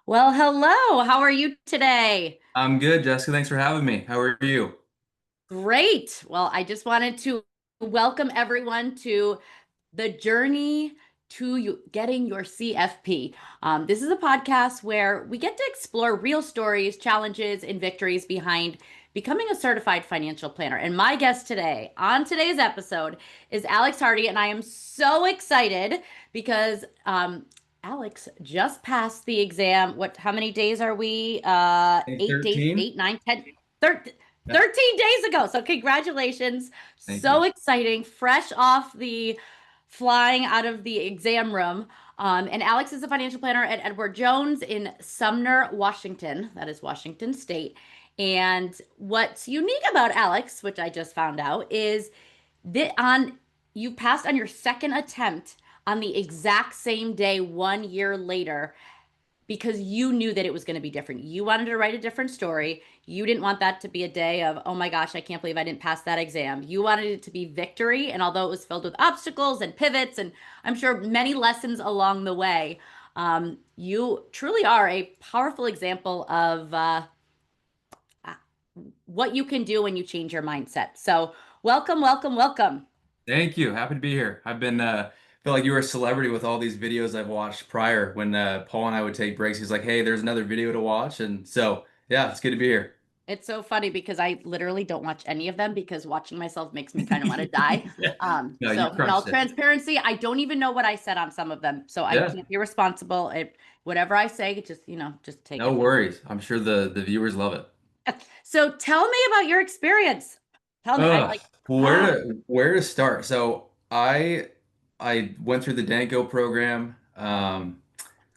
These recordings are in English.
Well, hello. How are you today? I'm good, Jessica. Thanks for having me. How are you? Great. Well, I just wanted to welcome everyone to the journey to getting your CFP. This is a podcast where we get to explore real stories, challenges, and victories behind becoming a certified financial planner. And my guest today on today's episode is Alex Hardy, and I am so excited because Alex just passed the exam. How many days are we? Hey, 8 days, 13? 8, 9, 10, 13, Yeah. 13 days ago. So congratulations. Thank you. So exciting. Fresh off the flying out of the exam room. And Alex is a financial planner at Edward Jones in Sumner, Washington. That is Washington State. And what's unique about Alex, which I just found out, is that you passed on your second attempt on the exact same day 1 year later because you knew that it was going to be different. You wanted to write a different story. You didn't want that to be a day of, oh my gosh, I can't believe I didn't pass that exam. You wanted it to be victory. And although it was filled with obstacles and pivots, and I'm sure many lessons along the way, you truly are a powerful example of what you can do when you change your mindset. So, welcome, welcome, welcome. Thank you. Happy to be here. I've been feel like you were a celebrity with all these videos I've watched prior when Paul and I would take breaks. He's like, "Hey, there's another video to watch." And so, yeah, it's good to be here. It's so funny because I literally don't watch any of them because watching myself makes me kind of want to die. Yeah. No, you So in all crushed it. transparency, I don't even know what I said on some of them, so I Yeah. can't be responsible. Whatever I say, just just take No it. worries. I'm sure the viewers love it. So tell me about your experience. Tell me, I Ugh, like where to start? So I went through the Danko program.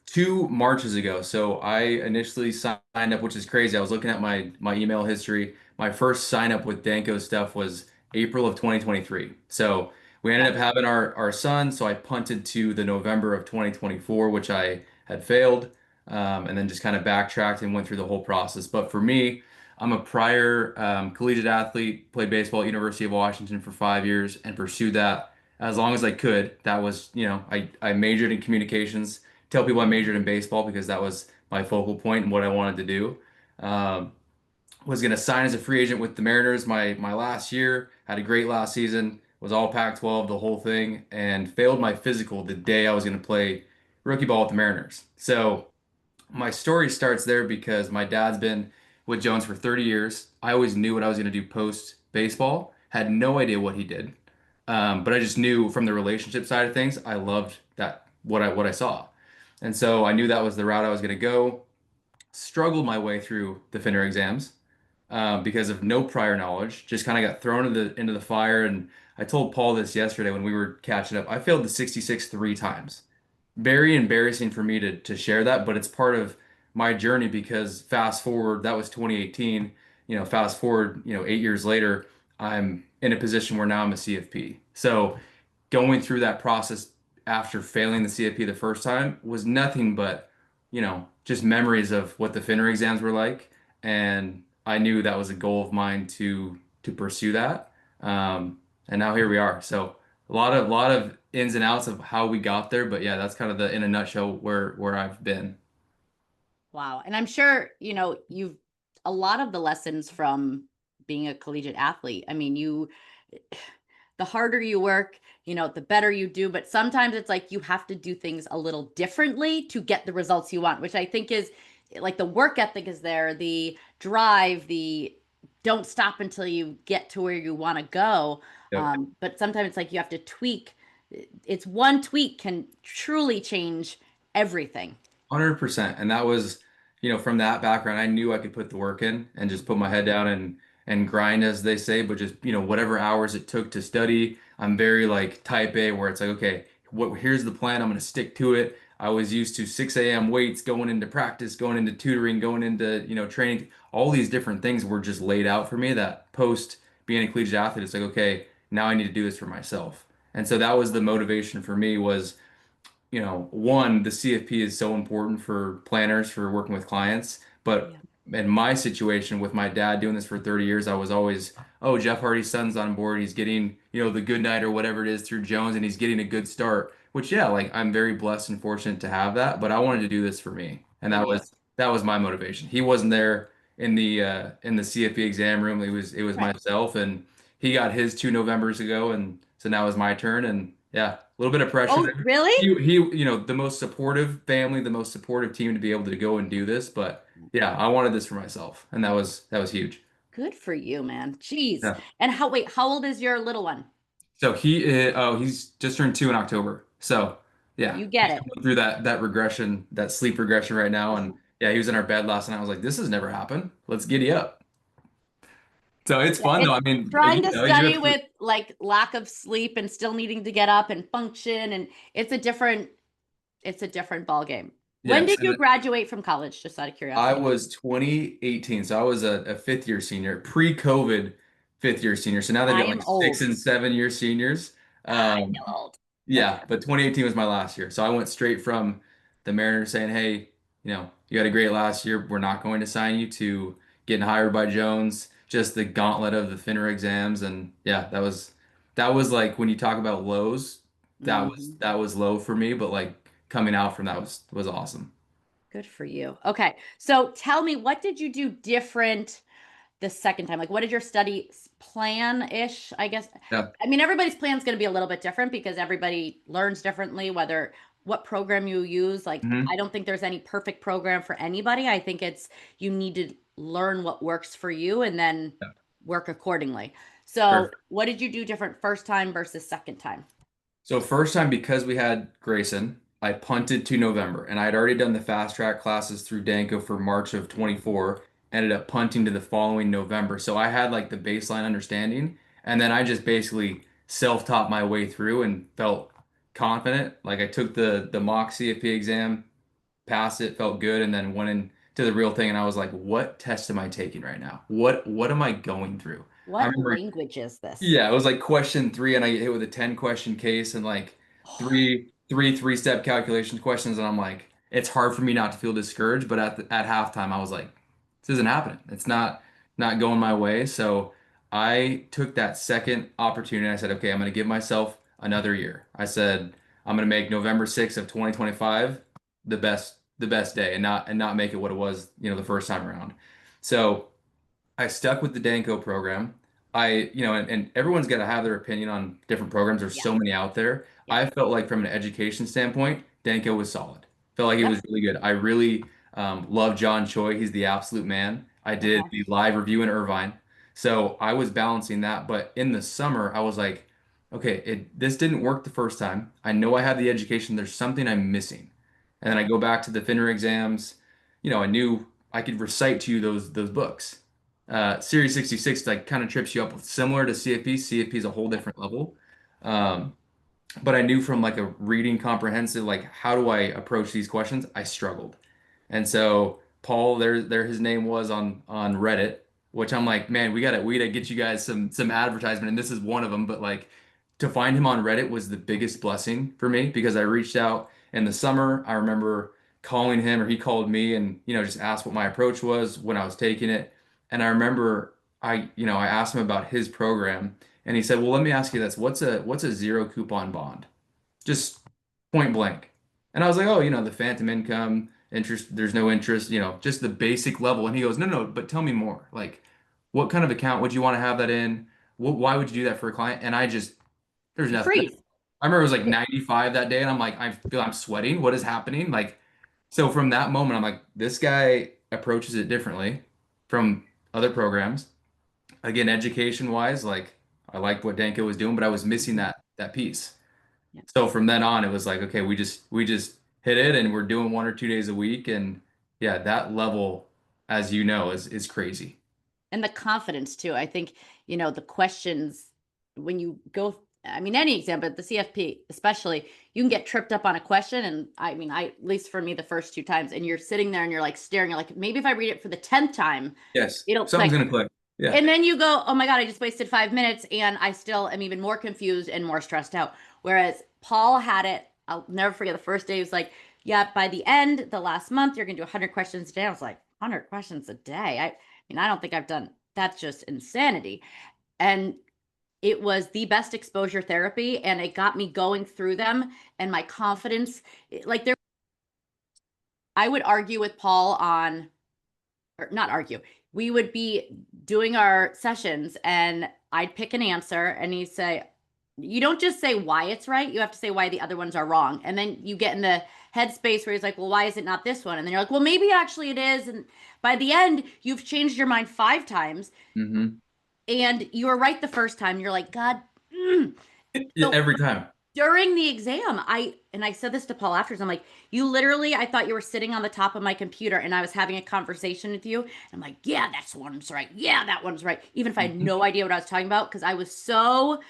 2 Marches ago. So I initially signed up, which is crazy. I was looking at my email history. My first sign up with Danko stuff was April of 2023. So we ended up gotcha. having our son. So I punted to the November of 2024, which I had failed, and then just kind of backtracked and went through the whole process. But for me, I'm a prior collegiate athlete, played baseball at University of Washington for 5 years and pursued that as long as I could. That was, I majored in communications. Tell people I majored in baseball because that was my focal point and what I wanted to do. Um, was going to sign as a free agent with the Mariners my last year. Had a great last season. Was all Pac-12, the whole thing, and failed my physical the day I was going to play rookie ball with the Mariners. So my story starts there because my dad's been with Jones for 30 years. I always knew what I was going to do post baseball. Had no idea what he did, but I just knew from the relationship side of things, I loved that what I saw, and so I knew that was the route I was going to go. Struggled my way through the FINRA exams because of no prior knowledge. Just kind of got thrown into the fire. And I told Paul this yesterday when we were catching up. I failed the 66 3 times. Very embarrassing for me to share that, but it's part of my journey because fast forward, that was 2018. Fast forward, 8 years later, I'm in a position where now I'm a CFP. So going through that process after failing the CFP the first time was nothing but, just memories of what the FINRA exams were like. And I knew that was a goal of mine to pursue that. And now here we are. So a lot of ins and outs of how we got there, but yeah, that's kind of the in a nutshell where I've been. Wow. And I'm sure, you've a lot of the lessons from being a collegiate athlete. I mean, the harder you work, the better you do. But sometimes it's like you have to do things a little differently to get the results you want, which I think is like the work ethic is there, the drive, the don't stop until you get to where you want to go. Yep. But sometimes it's like you have to tweak. It's one tweak can truly change everything. 100%. And that was, from that background, I knew I could put the work in and just put my head down and grind, as they say, but just, whatever hours it took to study. I'm very like type A where it's like, okay, here's the plan. I'm going to stick to it. I was used to 6 a.m. weights going into practice, going into tutoring, going into, training. All these different things were just laid out for me that post being a collegiate athlete, it's like, okay, now I need to do this for myself. And so that was the motivation for me was one, the CFP is so important for planners for working with clients. But Yeah. in my situation with my dad doing this for 30 years, I was always, Jeff Hardy's son's on board. He's getting, the good night or whatever it is through Jones, and he's getting a good start. which yeah, like I'm very blessed and fortunate to have that, but I wanted to do this for me. And For you. that was my motivation. He wasn't there in the CFP exam room. It was Right. myself, and he got his 2 Novembers ago, and so now it's my turn. And yeah, a little bit of pressure Oh, there. really? The most supportive family, the most supportive team to be able to go and do this. But yeah, I wanted this for myself, and that was huge. Good for you, man. Jeez. Yeah. And how old is your little one? So he's just turned 2 in October. So yeah, You get he's it. going through that regression, that sleep regression right now. And yeah, he was in our bed last night. I was like, this has never happened. Let's giddy up. So it's Yeah, fun though. it's I mean, trying to you study have to, with like lack of sleep and still needing to get up and function, and it's a different ball game. When yes. did you graduate from college? Just out of I curiosity. was 2018, so I was a fifth year senior, pre-COVID fifth year senior. So now they've I got am like six old. and 7 year seniors. I Um, feel old. yeah, but 2018 was my last year. So I went straight from the Mariners saying, "Hey, you had a great last year. We're not going to sign you," to getting hired by Jones. Just the gauntlet of the FINRA exams, and yeah, that was like when you talk about lows, Mhm. that was low for me. But like coming out from that was awesome. Good for you. Okay. So tell me, what did you do different the second time? Like, what did your study plan-ish, I guess? Yeah. I mean, everybody's plan is going to be a little bit different because everybody learns differently, whether what program you use. Like, hmm I don't think there's any perfect program for anybody. I think it's you need to learn what works for you and then Yeah. work accordingly. So, Perfect. what did you do different first time versus second time? So first time because we had Grayson, I punted to November, and I had already done the fast track classes through Danco for March of 24. Ended up punting to the following November, so I had like the baseline understanding, and then I just basically self-taught my way through and felt confident. Like I took the mock CFP exam, passed it, felt good, and then went into the real thing, and I was like, "What test am I taking right now? What am I going through?" I What remember language is this? yeah, it was like question three, and I get hit with a 10 question case and like three-step calculation questions, and I'm like, it's hard for me not to feel discouraged. But at halftime, I was like, this isn't happening. It's not going my way. So I took that second opportunity. I said, okay, I'm going to give myself another year. I said, I'm going to make November 6th of 2025 the best day, and not make it what it was, the first time around. So I stuck with the Danco program. And everyone's got to have their opinion on different programs. There's Yeah. so many out there. Yeah. I felt like from an education standpoint, Danco was solid. Felt like it Yep. was really good. I really love John Choi. He's the absolute man. I did Okay. the live review in Irvine. So I was balancing that. But in the summer, I was like, okay, this didn't work the first time. I know I have the education. There's something I'm missing. And then I go back to the FINRA exams. I knew I could recite to you those books. Series 66 like kind of trips you up similar to CFP. CFP is a whole Yep. different level. Um, but I knew from like a reading comprehensive, like how do I approach these questions? I struggled. And so Paul, there his name was on Reddit, which I'm like, man, we gotta get you guys some advertisement, and this is one of them. But like to find him on Reddit was the biggest blessing for me because I reached out in the summer. I remember calling him or he called me and just asked what my approach was when I was taking it. And I remember I asked him about his program and he said, well, let me ask you this. What's a zero coupon bond? Just point blank. And I was like, oh, the phantom income, interest, there's no interest, just the basic level. And he goes, no, no, but tell me more. Like, what kind of account would you want to have that in? Why would you do that for a client? And there's You nothing. freeze. I remember it was like 95 that day, and I'm like, I feel I'm sweating. What is happening? Like, so from that moment, I'm like, this guy approaches it differently from other programs. Again, education wise, like I liked what Danko was doing, but I was missing Mhm. that piece. Yeah. So from then on, it was like, okay, we just hit it and we're doing 1 or 2 days a week. And yeah, that level, as you know, is crazy. And the confidence too. I think, the questions when you go, I mean, any exam, but the CFP especially, you can get tripped up on a question. And I mean, at least for me, the first two times, and you're sitting there and you're like staring, you're like, maybe if I read it for the 10th time, Yes, it'll something's click. gonna click. Yeah. And then you go, oh my God, I just wasted 5 minutes and I still am even more confused and more stressed out. Whereas Paul had it, I'll never forget the first day. He was like, yeah, by the end, the last month, you're going to do 100 questions a day. I was like, 100 questions a day? I mean, I don't think I've done, that's just insanity. And it was the best exposure therapy, and it got me going through them, and my confidence, like there, I would argue with Paul on, or not argue. We would be doing our sessions and I'd pick an answer and he'd say, you don't just say why it's right, you have to say why the other ones are wrong. And then you get in the headspace where he's like, well, why is it not this one? And then you're like, well, maybe actually it is. And by the end, you've changed your mind 5 times Hmm. and you were right the first time. You're like, God. Mm. Yeah, So every time. during the exam, I said this to Paul afterwards. I'm like, you literally, I thought you were sitting on the top of my computer and I was having a conversation with you. And I'm like, yeah, that's one's right. Yeah, that one's right. Even if I had Mhm. no idea what I was talking about, because I was so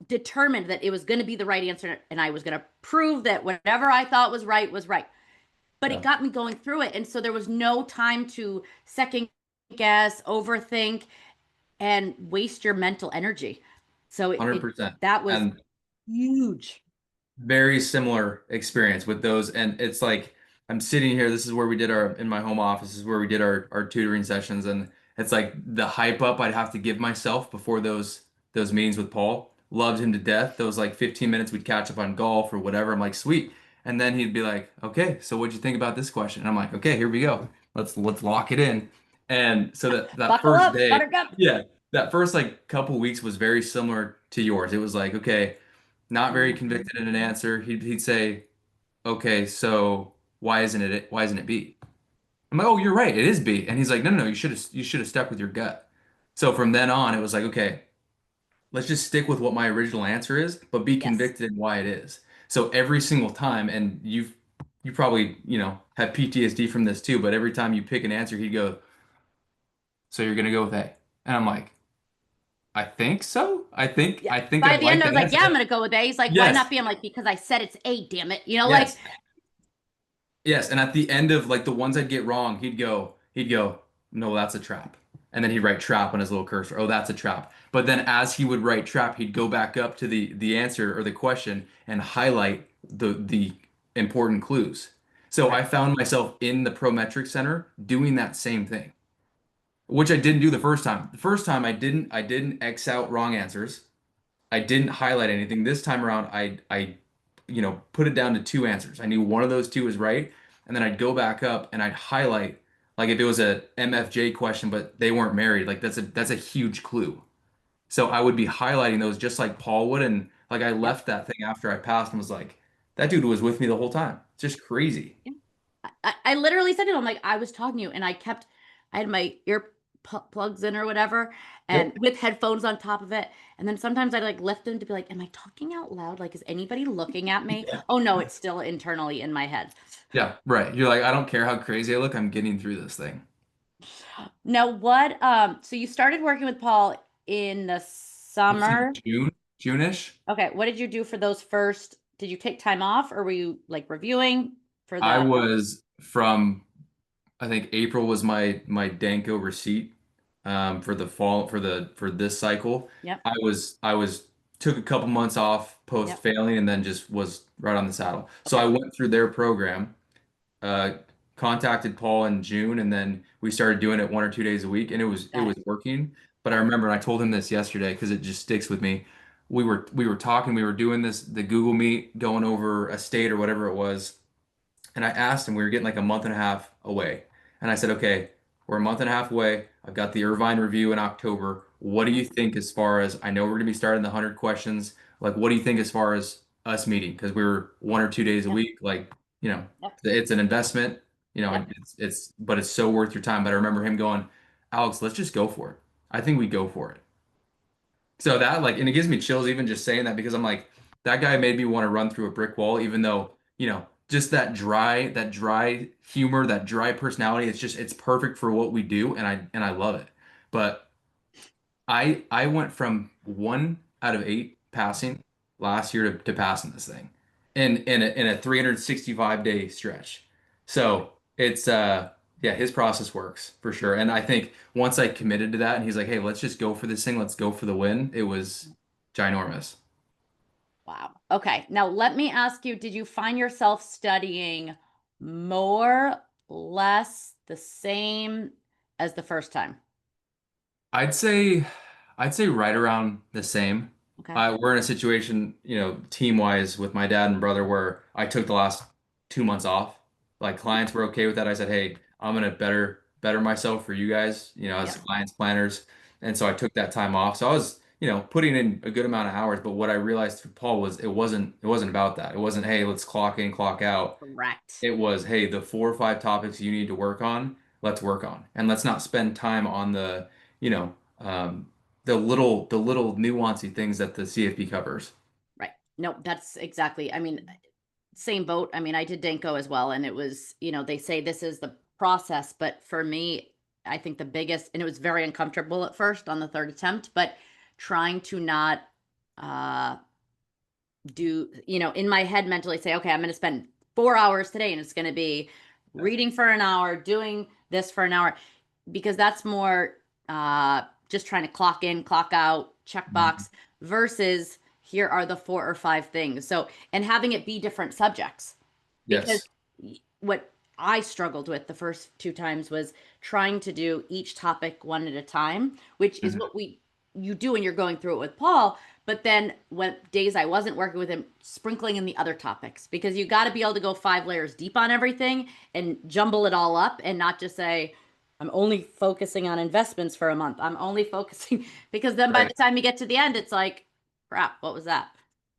determined that it was going to be the right answer and I was going to prove that whatever I thought was right was right. But it Yeah, got me going through it. And so there was no time to second guess, overthink, and waste your mental energy. So $100%. that was And huge. very similar experience with those. And it's like I'm sitting here, this is where we did our in my home office, this is where we did our tutoring sessions. And it's like the hype up I'd have to give myself before those meetings with Paul. Loved him to death. Those like 15 minutes we'd catch up on golf or whatever. I'm like, sweet. And then he'd be like, okay, so what'd you think about this question? And I'm like, okay, here we go. Let's lock it in. And so that Buckle first up, day, buttercup. yeah, that first like couple weeks was very similar to yours. It was like, okay, not very Mhm. convicted in an answer. He'd say, "Okay, so why isn't it B?" I'm like, "Oh, you're right. It is B." And he's like, "No, no, no, you should have stuck with your gut." So from then on, it was like, "Okay, let's just stick with what my original answer is, but be Yes. convicted in why it is." So every single time, and you probably, have PTSD from this too, but every time you pick an answer, he'd go, "So you're gonna go with A." And I'm like, "I think so. Yeah. I think By I'd the end, like I that was like, yeah, I'm answer." gonna go with A. He's like, why not Yes. B? I'm like, because I said it's A, damn it. You know, like Yes. Yes, and at the end of like the ones I'd get wrong, he'd go, no, that's a trap. And then he'd write trap on his little cursor. Oh, that's a trap. But then as he would write trap, he'd go back up to the answer or the question and highlight the important clues. So I right. found myself in the Prometric Center doing that same thing, which I didn't do the first time. The first time I didn't X out wrong answers. I didn't highlight anything. This time around, I put it down to two answers. I knew one of those two was right, and then I'd go back up and I'd highlight, like if it was a MFJ question, but they weren't married, like that's a huge clue. So I would be highlighting those just like Paul would, and like I Yep. left that thing after I passed and was like, that dude was with me the whole time. It's just crazy. Yeah. I literally said to him, like, I was talking to you, and I had my plugs in or whatever, and Yep. with headphones on top of it. And then sometimes I'd like lift them to be like, am I talking out loud? Like, is anybody looking at me? Yeah. Oh no, it's still internally in my head. Yeah, right. You're like, I don't care how crazy I look, I'm getting through this thing. Now, so you started working with Paul in the Let's see, summer. June-ish. Okay, what did you do for those first? Did you take time off or were you like reviewing for I the? was from I think April was my Danko receipt for the fall for this cycle. Yep, I was took a couple months off post yep. failing and then just was right on the saddle. So I Okay, went through their program, uh, contacted Paul in June, and then we started doing it 1 or 2 days a week, and it got was it. working. But I remember and I told him this yesterday because it just sticks with me. We were talking, we were doing the Google Meet, going over a state or whatever it was. And I asked him, we were getting like a month and a half away. And I said, okay, we're a month and a half away. I've got the Irvine review in October. What do Mhm. you think as far as I know we're going to be starting the 100 questions? Like, what do you think as far as us meeting? Because we were 1 or 2 days a Yeah, week. Like, yep, it's an investment, yep. but it's so worth your time. But I remember him going, Alex, let's just go for it. I think we go for it. So that like, and it gives me chills even just saying that because I'm like, that guy made me want to run through a brick wall, even though, just that dry humor, that dry personality, it's perfect for what we do, and I love it. But I went from 1 out of 8 passing last year to passing this thing in a 365-day stretch. So it's yeah, his process works for sure. And I think once I committed to that and he's like, hey, let's just go for this thing, let's go for the win, it was ginormous. Wow. Okay. Now let me ask you, did you find yourself studying more, less, the same as the first time? I'd say I'd say right around the same. Okay. We're in a situation, team wise with my dad and brother where I took the last 2 months off. Like clients were okay with that. I said, hey, I'm gonna better myself for you guys, as Yep. clients, planners. And so I took that time off. So I was, putting in a good amount of hours. But what I realized through Paul was it wasn't about that. It wasn't, hey, let's clock in, clock out. Correct. It was, hey, the 4 or 5 topics you need to work on, let's work on. And let's not spend time on you know, um, the little nuancy things that the CFP covers. Right. No, that's exactly. I mean, same boat. I mean, I did Danko as well, and it was, they say this is the process, but for me, I think the biggest, and it was very uncomfortable at first on the third attempt, but trying to not uh do, in my head mentally say, okay, I'm going to spend 4 hours today and it's going to be Yeah. reading for an hour, doing this for an hour, because that's more just trying to clock in, clock out, check Mhm. box versus here are the 4 or 5 things. So, and having it be different subjects because Yes. what I struggled with the first 2 times was trying to do each topic one at a time, which is Mhm. what you do when you're going through it with Paul. But then when days I wasn't working with him, sprinkling in the other topics because you got to be able to go 5 layers deep on everything and jumble it all up and not just say, I'm only focusing on investments for a month. I'm only focusing because then by Right. the time you get to the end, it's like, crap, what was that?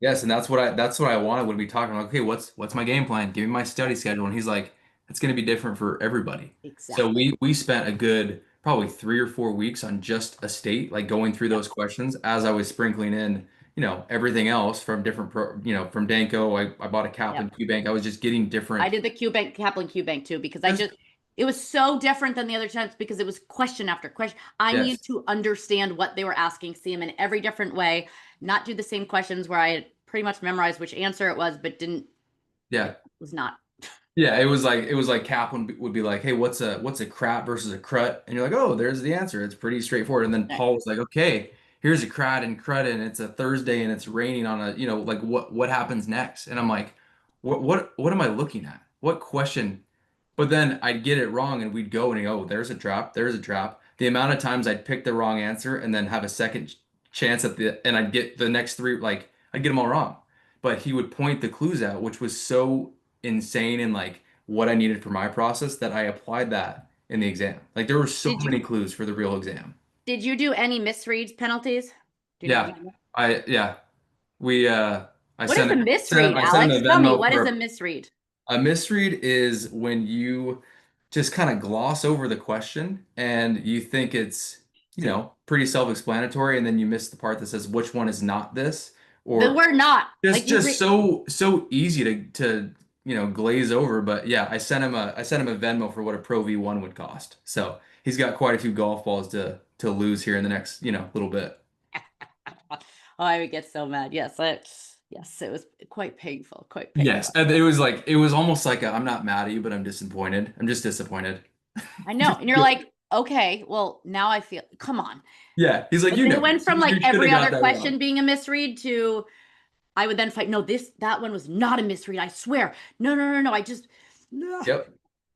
Yes, and that's what I wanted when we talking like, okay, what's my game plan? Give me my study schedule. And he's like, it's gonna be different for everybody. So Exactly. we spent a good probably 3 or 4 weeks on just a state, like going through Yep. those questions as I was sprinkling in, everything else from different from Danco. I bought a Yep. Kaplan Q Bank. I was just getting I different did the Q Bank, Kaplan Q Bank too, because just it was so different than the other times because it was question after question. I yes. needed to understand what they were asking, see them in every different way, not do the same questions where I had pretty much memorized which answer it was, but didn't, Yeah. it was not. Yeah, it was like Kaplan would be like, "Hey, what's a crat versus a crut?" And you're like, "Oh, there's the answer. It's pretty straightforward." And then Paul was like, "Okay, here's a crat and crud, and it's a Thursday and it's raining on like what happens next?" And I'm like, "What am I looking at? What question?" But then I'd get it wrong, and we'd go and go, "Oh, there's a trap. There's a trap." The amount of times I'd pick the wrong answer and then have a second chance and I'd get the next three, like I'd get them all wrong. But he would point the clues out, which was so insane and like what I needed for my process that I applied that in the exam. Like there were so Did you many clues for the real exam. did you do any misreads penalties? Do you know what I'm Yeah. talking about? Yeah. We I What is sent a him misread, I sent him a Alex? Tell me, Venmo what is a for misread? a misread is when you just kind of gloss over the question and you think it's, pretty self-explanatory and then you miss the part that says which one is not this The or word not, just like you just read. so easy to glaze over. But yeah, I sent him a Venmo for what a Pro V1 would cost. So he's got quite a few golf balls to lose here in the next little bit. Oh, I would get so mad. Yes, it was quite painful, quite Yes, painful. and it was almost like I'm not mad at you, but I'm disappointed. I'm just disappointed. I know. Just And you're like, okay, well, now I feel, come on. yeah, he's like Like you it know went this. from You like should have every got other that wrong. question being a misread to I would then fight, no, that one was not a misread. I swear. No, no, no, no. I just, no. Yep.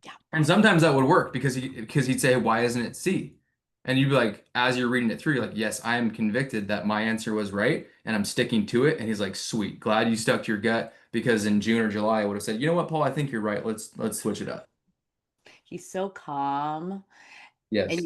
Yeah. And sometimes that would work because he'd say, "Why isn't it C?" And you'd be like, as you're reading it through, you're like, "Yes, I am convicted that my answer was right, and I'm sticking to it." And he's like, "Sweet, glad you stuck to your gut because in June or July, I would have said, you know what, Paul, I think you're right. Let's switch it up." He's so calm. And Yes,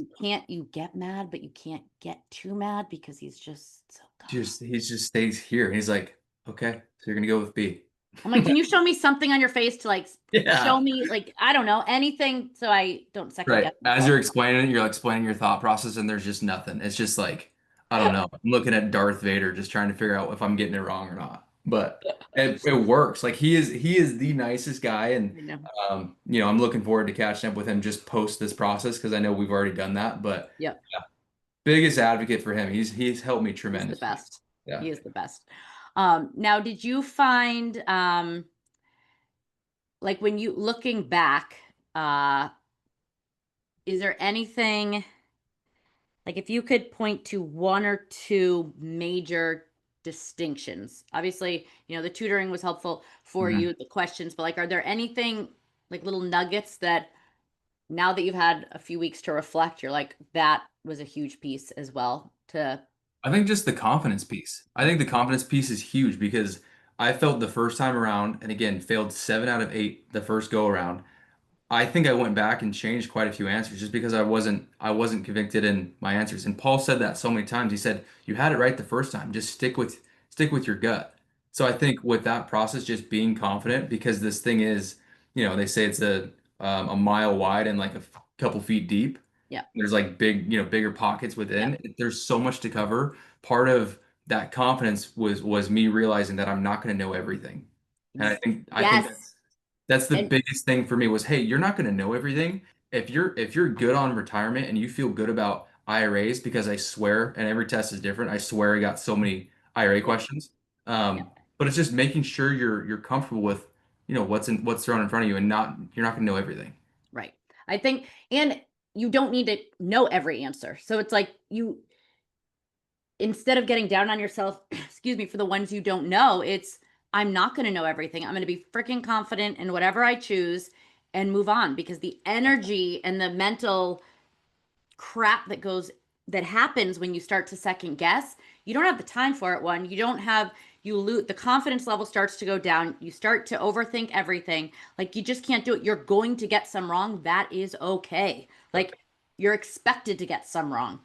you get mad, but you can't get too mad because he's just so calm. just he just stays here, and he's like, "Okay, so you're gonna go with B." I'm like, can you show me something on your face to like show Yeah. me like I don't know anything so I don't second Right. guess As myself? you're explaining it, you're explaining your thought process, and there's just nothing. It's just like, I don't know. I'm looking at Darth Vader, just trying to figure out if I'm getting it wrong or not. But it works. Like he is the nicest guy, and I know. I'm looking forward to catching up with him just post this process because I know we've already done that. But Yep. yeah, biggest advocate for him. He's helped me He's the tremendously. best. Yeah. He is the best. Now did you find like when you looking back, uh, is there anything like if you could point to one or two major distinctions? Obviously, the tutoring was helpful for Mhm. you, the questions, but like are there anything like little nuggets that now that you've had a few weeks to reflect, you're like, that was a huge piece as well to. I think just the confidence piece. I think the confidence piece is huge because I felt the first time around, and again, failed 7 out of 8 the first go around. I think I went back and changed quite a few answers just because I wasn't convicted in my answers. And Paul said that so many times. He said, "You had it right the first time. Just stick with your gut." So I think with that process, just being confident because this thing is, they say it's a mile wide and like a couple feet deep. Yeah. There's like bigger pockets Yeah. within. There's so much to cover. Part of that confidence was me realizing that I'm not going to know everything. And I think Yes. that's the And biggest thing for me was, hey, you're not going to know everything. If you're good on retirement and you feel good about IRAs, because I swear, and every test is different. I swear I got so many IRA yeah. questions. Yeah. But it's just making sure you're comfortable with, what's thrown in front of you, and you're not going to know everything. Right. I think, and you don't need to know every answer. So it's like instead of getting down on yourself, excuse me, for the ones you don't know, I'm not going to know everything. I'm going to be freaking confident in whatever I choose and move on, because the energy and the mental crap that happens when you start to second guess, you don't have the time for it. One, you don't have, you lose, the confidence level starts to go down. You start to overthink everything. Like, you just can't do it. You're going to get some wrong. That is okay. Yep. Like, you're expected to get some wrong.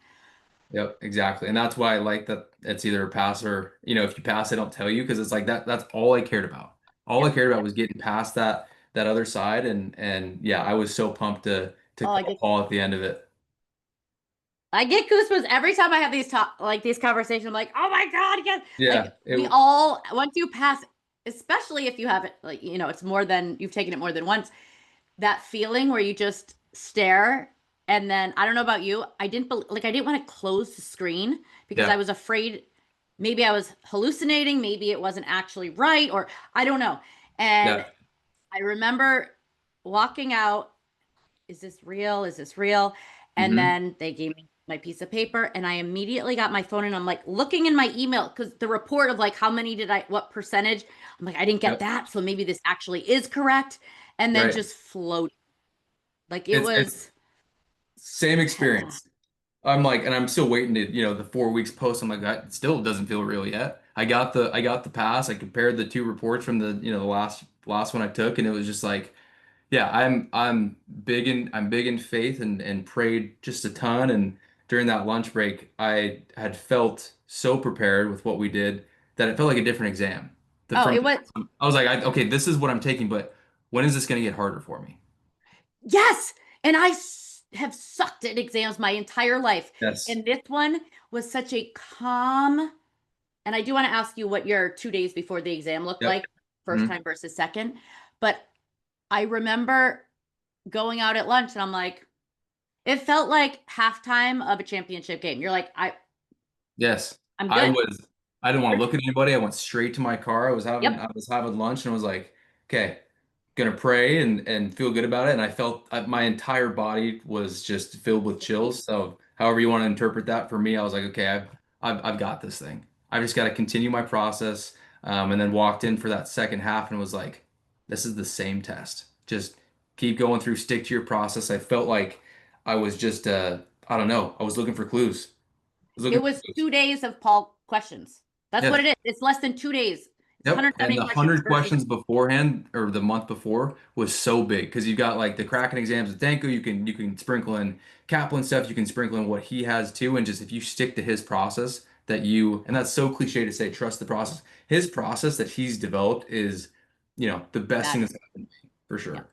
Yep, exactly. And that's why I like that it's either a pass or, if you pass, they don't tell you because it's like that's all I cared about. All Yeah. I cared about was getting past that other side and yeah, I was so pumped to Oh, call Paul at the end of it. I get goosebumps every time I have these conversations. I'm like, oh my God, yes. Yeah, Like, we all, once you pass, especially if you haven't, like, it's more than, you've taken it more than once, that feeling where you just stare. And then, I don't know about you, I didn't want to close the screen because I yeah, was afraid maybe I was hallucinating, maybe it wasn't actually right, or I don't know. And yeah. I remember walking out, is this real? Is this real? And Hmm. then they gave me my piece of paper, and I immediately got my phone and I'm like looking in my email because the report of like how many what percentage. I'm like, I didn't get Yep. that. So maybe this actually is correct. And then Right. just float. Like, it It's was, same experience. And I'm still waiting to, the 4 weeks post. I'm like, that still doesn't feel real yet. I got the pass. I compared the two reports from the last one I took, and it was just like, yeah, I'm big in faith and prayed just a ton. And during that lunch break, I had felt so prepared with what we did that it felt like a different exam. The oh, from it was, I was like, okay, this is what I'm taking, but when is this going to get harder for me? yes. And have sucked at exams my entire life. Yes. And this one was such a calm. And I do want to ask you what your 2 days before the exam looked Yep. like, first Mhm. time versus second. But I remember going out at lunch and I'm like, it felt like halftime of a championship game. You're like, Yes. I'm I good. was I didn't want to look at anybody. I went straight to my car. I was having Yep. I was having lunch and I was like, okay, gonna pray and feel good about it. And I felt my entire body was just filled with chills. So however you want to interpret that, for me, I was like, okay, I've got this thing. I've just got to continue my process. And then walked in for that second half and was like, this is the same test. Just keep going through, stick to your process. I felt like I was just I don't know. I was looking for clues. I was It looking for was clues. 2 days of Paul questions. That's what Yes. it is. It's less than 2 days. It's Yep. And 170 the questions 100 versus, questions beforehand or the month before was so big because you've got like the Kraken exams with Danko. You can sprinkle in Kaplan stuff. You can sprinkle in what he has too. And just if you stick to his process and that's so cliche to say, trust the process. His process that he's developed is, the best thing that that's happened to me for yeah. sure.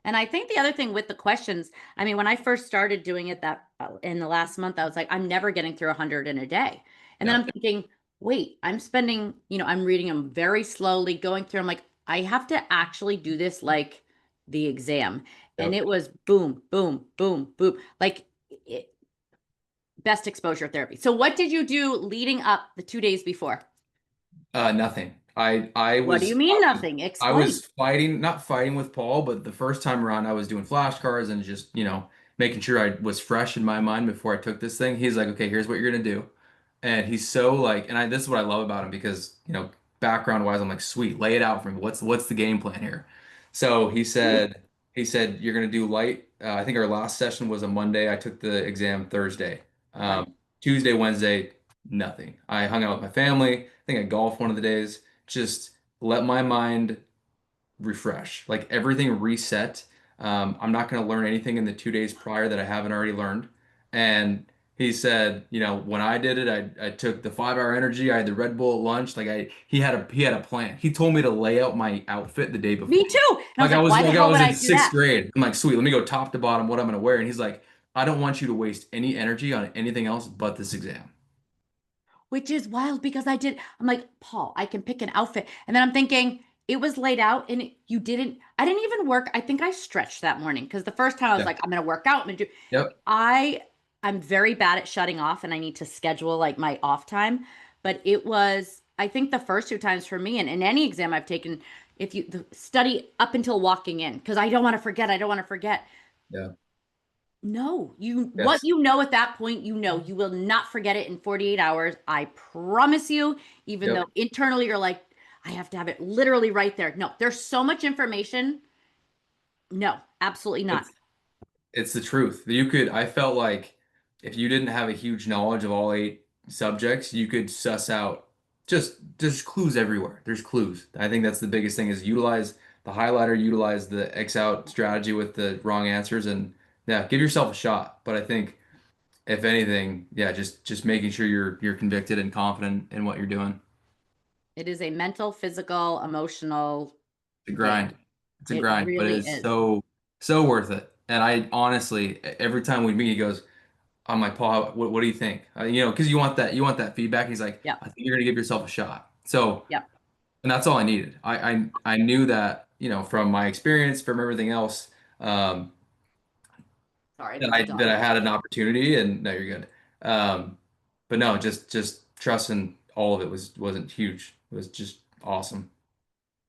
And I think the other thing with the questions, I mean, when I first started doing it that in the last month, I was like, I'm never getting through 100 in a day. And then Yeah. I'm thinking, wait, I'm reading them very slowly, going through. I'm like, I have to actually do this like the exam. And Yep. it was boom, boom, boom, boom, like it, best exposure therapy. So what did you do leading up the 2 days before? Nothing. I What do you was mean I was nothing? I Explain. was fighting, not fighting with Paul, but the first time around I was doing flashcards and just, making sure I was fresh in my mind before I took this thing. He's like, okay, here's what you're gonna do. And he's so like, this is what I love about him because, background wise, I'm like, sweet, lay it out for me. What's the game plan here? So he said you're gonna do light. I think our last session was a Monday. I took the exam Thursday. Okay. Tuesday, Wednesday. nothing. I hung out with my family. I think I golfed one of the days. Just let my mind refresh, like everything reset. I'm not going to learn anything in the 2 days prior that I haven't already learned. And he said, when I did it, I took the 5 hour energy. I had the Red Bull at lunch. Like he had a plan. He told me to lay out my outfit the day Me before. too. And I was like, why the Like I hell was would in I do sixth that? grade. I'm like, sweet, let me go top to bottom what I'm going to wear. And he's like, I don't want you to waste any energy on anything else but this exam. Which is wild because I'm like, Paul, I can pick an outfit. And then I'm thinking, it was laid out and I didn't even work. I think I stretched that morning because the first time I was Yeah. like, I'm going to work out. I'm going to do, Yep. I, I'm very bad at shutting off and I need to schedule like my off time. But it was, I think the first 2 times for me and in any exam I've taken, if you study up until walking in, because I don't want to forget. I don't want to forget. Yeah. No, what Yes. you know at that point, you will not forget it in 48 hours. I promise you, even though Yep. internally you're like, I have to have it literally right there. No, there's so much information. No, absolutely not. It's It's the truth. I felt like if you didn't have a huge knowledge of all 8 subjects, you could suss out there's clues everywhere. There's clues. I think that's the biggest thing is utilize the highlighter, utilize the X out strategy with the wrong answers and yeah, give yourself a shot. But I think if anything, yeah, just making sure you're convicted and confident in what you're doing. It is a mental, physical, emotional It's a grind. game. It's a It grind, but really it's is. so worth it. And I honestly, every time we meet, he goes, I'm like, Paul, what do you think? Because you want that feedback. He's like, Yep. I think you're gonna give yourself a shot. So, Yep. and that's all I needed. I knew that, from my experience, from everything else, um, Sorry, that there's a I dog had an barking. opportunity, and no, you're good. But no, just trusting all of it wasn't huge. It was just awesome.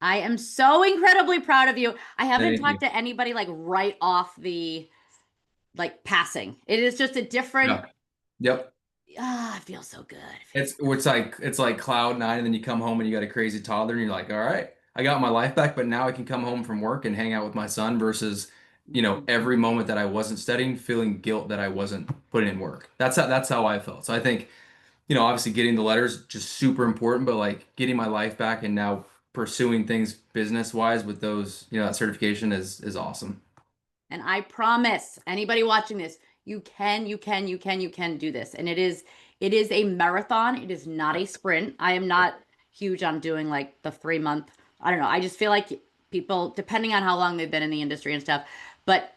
I am so incredibly proud of you. I haven't Thank you. talked to anybody like right off the like passing. It is just a different, Yeah. Yep. ah, it feels so good. It feels It's so it's like it's like cloud nine, and then you come home and you got a crazy toddler, and you're like, all right, I got my life back, but now I can come home from work and hang out with my son versus, good. every moment that I wasn't studying, feeling guilt that I wasn't putting in work. That's how I felt. So I think, obviously getting the letters just super important, but like getting my life back and now pursuing things business wise with those, that certification is awesome. And I promise anybody watching this, you can do this. And it is a marathon. It is not a sprint. I am not huge on doing like the 3 month. I don't know. I just feel like people, depending on how long they've been in the industry and stuff, but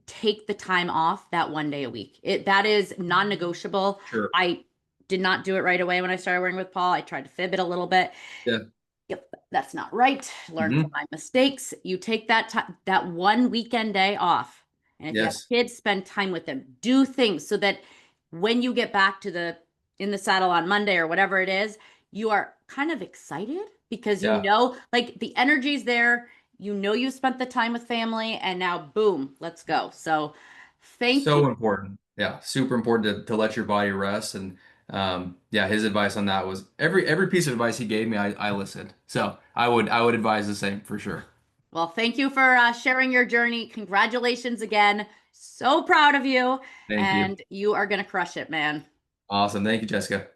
take the time off that 1 day a week. That is non-negotiable. Sure. I did not do it right away when I started working with Paul. I tried to fib it a little bit. Yeah. Yep, that's not right. Learn from Hmm. my mistakes. You take that time, that one weekend day off. And if you have Yes. kids, spend time with them. Do things so that when you get back to the in the saddle on Monday or whatever it is, you are kind of excited because Yeah. like the energy's there. You spent the time with family and now boom, let's go. So thank you. So important. Yeah, super important to let your body rest. And yeah, his advice on that was every piece of advice he gave me, I listened. So I would advise the same for sure. Well, thank you for sharing your journey. Congratulations again. So proud of you. Thank you. And you are going to crush it, man. Awesome. Thank you, Jessica.